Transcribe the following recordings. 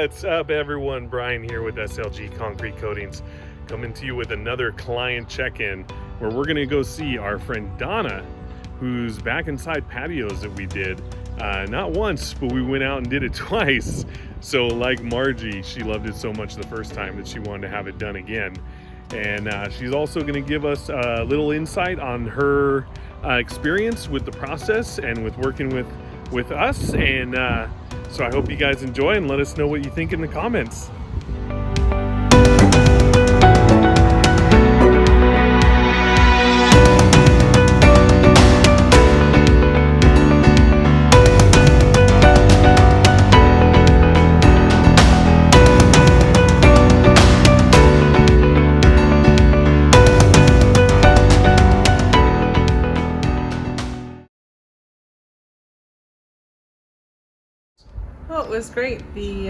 What's up, everyone? Brian here with SLG Concrete Coatings, coming to you with another client check-in where we're going to go see our friend Donna, who's back inside patios that we did not once, but we went out and did it twice. So like Marji, she loved it so much the first time that she wanted to have it done again. And she's also going to give us a little insight on her experience with the process and with working with us. And so I hope you guys enjoy, and let us know what you think in the comments. Oh, it was great. The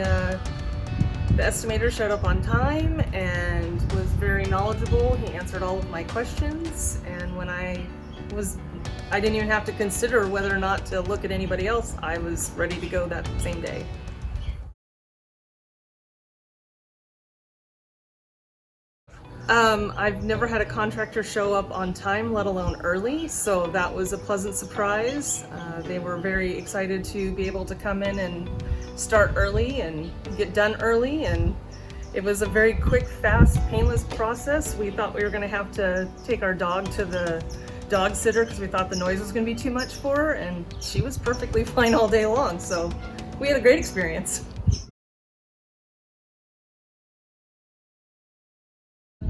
estimator showed up on time and was very knowledgeable. He answered all of my questions, and when I didn't even have to consider whether or not to look at anybody else. I was ready to go that same day. I've never had a contractor show up on time, let alone early, so that was a pleasant surprise. They were very excited to be able to come in and start early and get done early, and it was a very quick, fast, painless process. We thought we were going to have to take our dog to the dog sitter because we thought the noise was going to be too much for her, and she was perfectly fine all day long, so we had a great experience.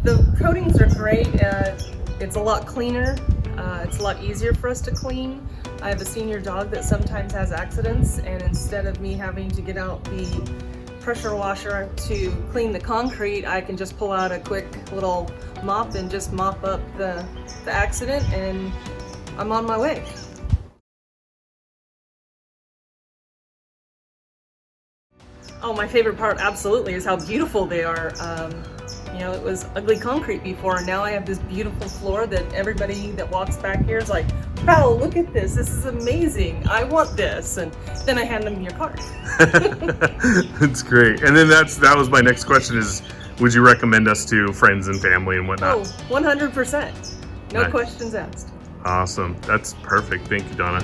The coatings are great. It's a lot cleaner. It's a lot easier for us to clean. I have a senior dog that sometimes has accidents, and instead of me having to get out the pressure washer to clean the concrete, I can just pull out a quick little mop and just mop up the accident, and I'm on my way. Oh, my favorite part absolutely is how beautiful they are. You know, it was ugly concrete before, and now I have this beautiful floor that everybody that walks back here is like, wow, look at this. This is amazing. I want this. And then I hand them your card. That's great. And then that was my next question is, would you recommend us to friends and family and whatnot? Oh, 100%. No nice. Questions asked. Awesome. That's perfect. Thank you, Donna.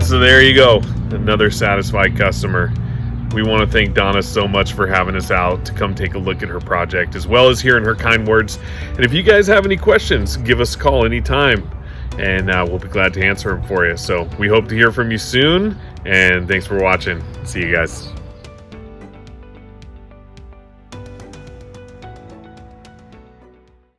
So there you go, another satisfied customer. We want to thank Donna so much for having us out to come take a look at her project, as well as hearing her kind words. And if you guys have any questions, give us a call anytime, and we'll be glad to answer them for you. So we hope to hear from you soon, and thanks for watching. See you guys.